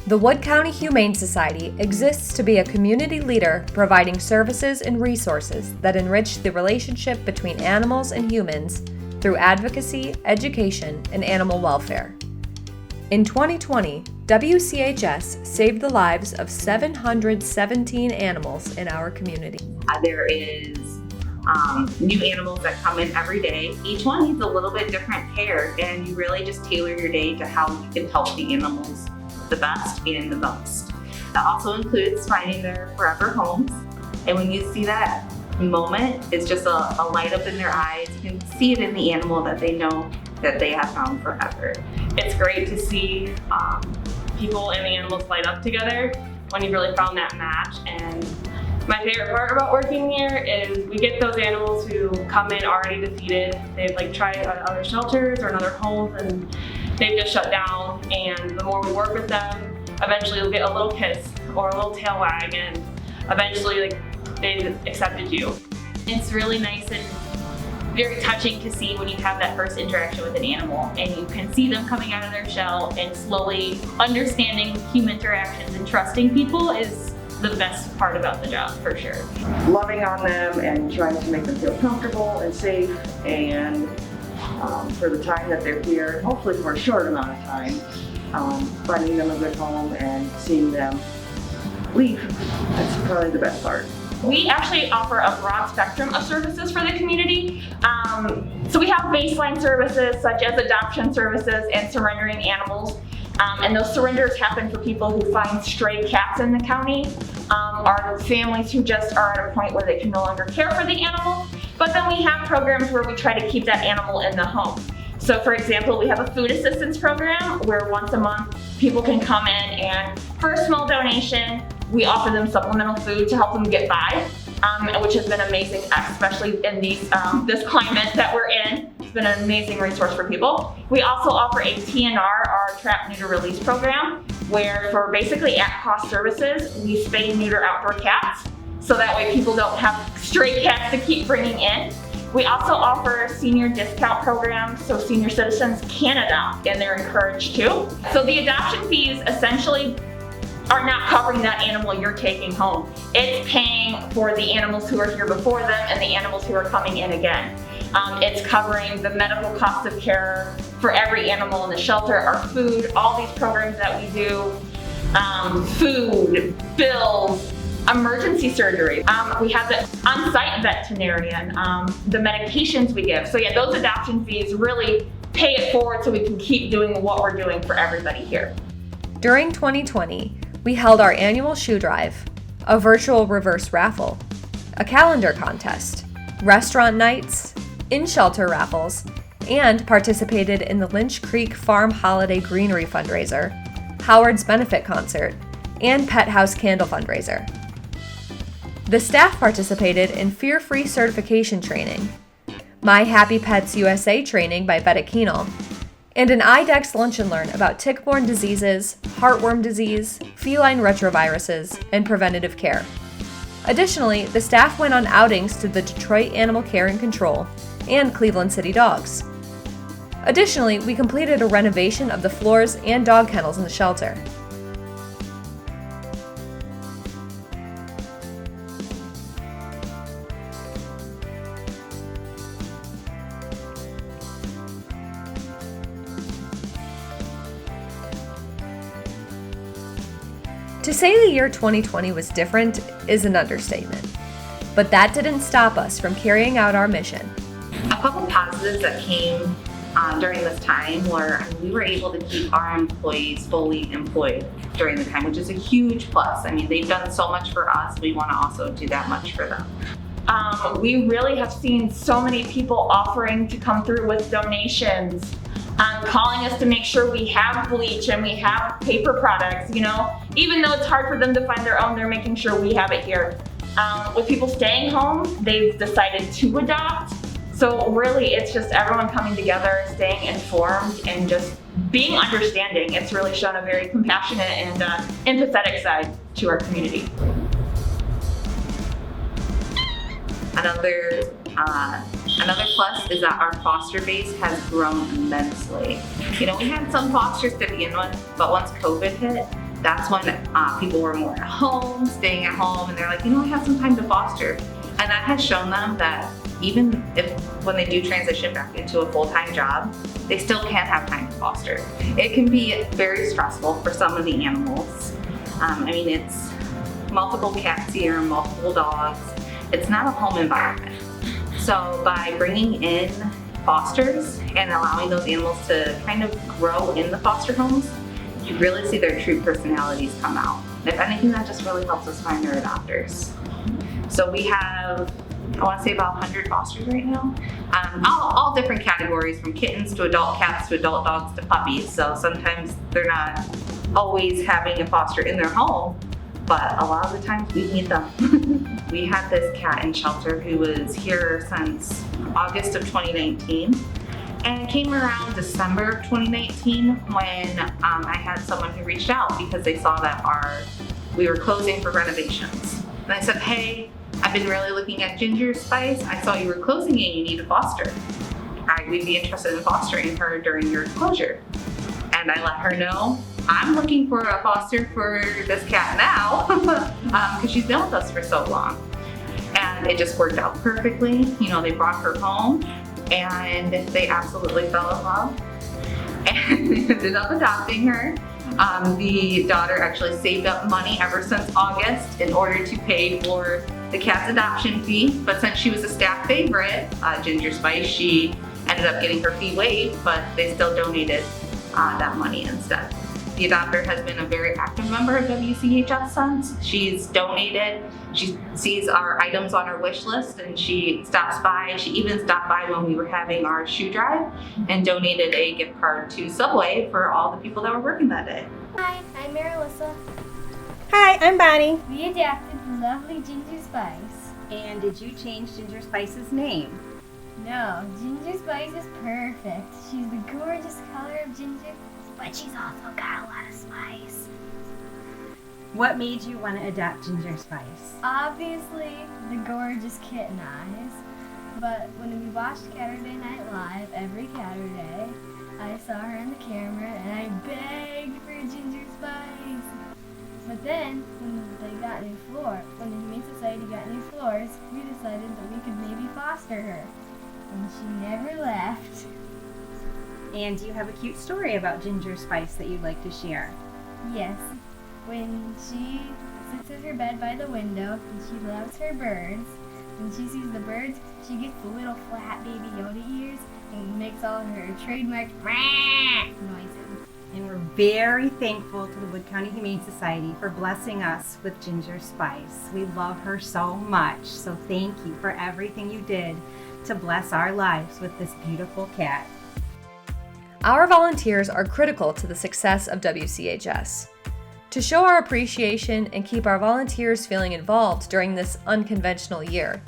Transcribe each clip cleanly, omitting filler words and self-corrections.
The Wood County Humane Society exists to be a community leader providing services and resources that enrich the relationship between animals and humans through advocacy, education, and animal welfare. In 2020, WCHS saved the lives of 717 animals in our community. There is new animals that come in every day. Each one needs a little bit different care, and you really just tailor your day to how you can help the animals the best and the most. That also includes finding their forever homes. And when you see that moment, it's just a light up in their eyes. You can see it in the animal that they know that they have found forever. It's great to see people and the animals light up together when you've really found that match. And my favorite part about working here is we get those animals who come in already defeated. They've tried other shelters or in other homes and they've just shut down. And the more we work with them, eventually you'll get a little kiss or a little tail wag, and eventually they've accepted you. It's really nice and very touching to see when you have that first interaction with an animal and you can see them coming out of their shell and slowly understanding human interactions and trusting people is the best part about the job, for sure. Loving on them and trying to make them feel comfortable and safe, and for the time that they're here, hopefully for a short amount of time, finding them a good home and seeing them leave. That's probably the best part. We actually offer a broad spectrum of services for the community. So we have baseline services such as adoption services and surrendering animals. And those surrenders happen for people who find stray cats in the county, or families who just are at a point where they can no longer care for the animal. But then we have programs where we try to keep that animal in the home. So for example, we have a food assistance program where once a month people can come in and for a small donation, we offer them supplemental food to help them get by, which has been amazing, especially in this climate that we're in. It's been an amazing resource for people. We also offer a TNR, our Trap Neuter Release program, where for basically at-cost services, we spay and neuter outdoor cats, so that way people don't have stray cats to keep bringing in. We also offer senior discount programs, so senior citizens can adopt, and they're encouraged to. So the adoption fees essentially are not covering that animal you're taking home. It's paying for the animals who are here before them and the animals who are coming in again. It's covering the medical cost of care for every animal in the shelter, our food, all these programs that we do, food, bills, emergency surgery. We have the on-site veterinarian, the medications we give. So yeah, those adoption fees really pay it forward so we can keep doing what we're doing for everybody here. During 2020, we held our annual shoe drive, a virtual reverse raffle, a calendar contest, restaurant nights, in-shelter raffles, and participated in the Lynch Creek Farm Holiday Greenery fundraiser, Howard's Benefit Concert, and Pet House Candle fundraiser. The staff participated in Fear-Free certification training, My Happy Pets USA training by Betta Keenel, and an IDEXX Lunch and Learn about tick-borne diseases, heartworm disease, feline retroviruses, and preventative care. Additionally, the staff went on outings to the Detroit Animal Care and Control and Cleveland City Dogs. Additionally, we completed a renovation of the floors and dog kennels in the shelter. To say the year 2020 was different is an understatement, but that didn't stop us from carrying out our mission. A couple positives that came during this time were we were able to keep our employees fully employed during the time, which is a huge plus. I mean, they've done so much for us, we want to also do that much for them. We really have seen so many people offering to come through with donations, calling us to make sure we have bleach and we have paper products, even though it's hard for them to find their own, they're making sure we have it here. With people staying home, they've decided to adopt. So really, it's just everyone coming together, staying informed, and just being understanding. It's really shown a very compassionate and empathetic side to our community. Another plus is that our foster base has grown immensely. We had some fosters to begin with, but once COVID hit, that's when people were more at home, staying at home, and they're like, I have some time to foster. And that has shown them that even if when they do transition back into a full-time job, they still can't have time to foster. It can be very stressful for some of the animals. It's multiple cats here, multiple dogs. It's not a home environment. So by bringing in fosters and allowing those animals to kind of grow in the foster homes, you really see their true personalities come out. If anything, that just really helps us find their adopters. So we have, I want to say about 100 fosters right now. All different categories, from kittens to adult cats to adult dogs to puppies. So sometimes they're not always having a foster in their home, but a lot of the times we meet them. We had this cat in shelter who was here since August of 2019. And it came around December of 2019 when I had someone who reached out because they saw that we were closing for renovations. And I said, hey, I've been really looking at Ginger Spice. I saw you were closing and you need a foster. We'd be interested in fostering her during your closure. And I let her know, I'm looking for a foster for this cat now because she's been with us for so long. And it just worked out perfectly. They brought her home and they absolutely fell in love and ended up adopting her. The daughter actually saved up money ever since August in order to pay for the cat's adoption fee, but since she was a staff favorite, Ginger Spice, she ended up getting her fee waived, but they still donated that money instead. The adopter has been a very active member of WCHS since. She's donated, she sees our items on her wish list, and she stops by. She even stopped by when we were having our shoe drive and donated a gift card to Subway for all the people that were working that day. Hi, I'm Marilissa. Hi, I'm Bonnie. We adopted the lovely Ginger Spice. And did you change Ginger Spice's name? No, Ginger Spice is perfect. She's the gorgeous color of ginger, but she's also got a lot of spice. What made you want to adopt Ginger Spice? Obviously, the gorgeous kitten eyes. But when we watched Saturday Night Live every Saturday, I saw her on the camera and I begged for Ginger Spice. But then, when the Humane Society got new floors, we decided that we could maybe foster her. And she never left. And do you have a cute story about Ginger Spice that you'd like to share? Yes. When she sits at her bed by the window and she loves her birds, when she sees the birds, she gets the little flat baby Yoda ears and makes all her trademark noises. And we're very thankful to the Wood County Humane Society for blessing us with Ginger Spice. We love her so much, so thank you for everything you did to bless our lives with this beautiful cat. Our volunteers are critical to the success of WCHS. To show our appreciation and keep our volunteers feeling involved during this unconventional year,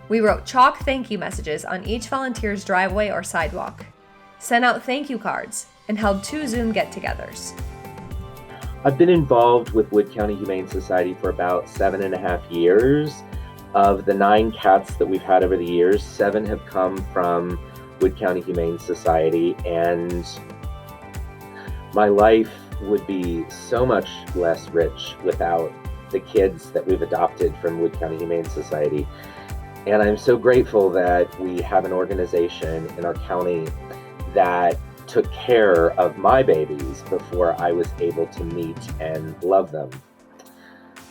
we wrote chalk thank you messages on each volunteer's driveway or sidewalk, sent out thank you cards, and held 2 Zoom get-togethers. I've been involved with Wood County Humane Society for about 7.5 years. Of the 9 cats that we've had over the years, 7 have come from Wood County Humane Society, and my life would be so much less rich without the kids that we've adopted from Wood County Humane Society. And I'm so grateful that we have an organization in our county that took care of my babies before I was able to meet and love them.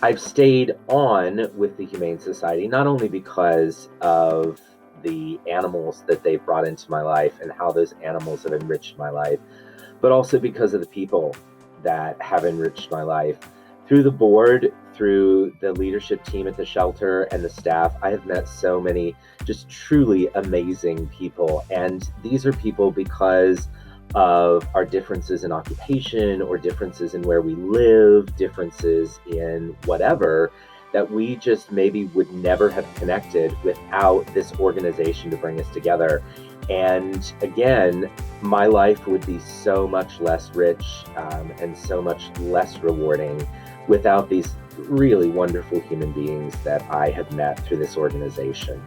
I've stayed on with the Humane Society not only because of the animals that they've brought into my life and how those animals have enriched my life, but also because of the people that have enriched my life. Through the board, through the leadership team at the shelter and the staff, I have met so many just truly amazing people. And these are people because of our differences in occupation or differences in where we live, differences in whatever, that we just maybe would never have connected without this organization to bring us together. And again, my life would be so much less rich and so much less rewarding without these really wonderful human beings that I have met through this organization.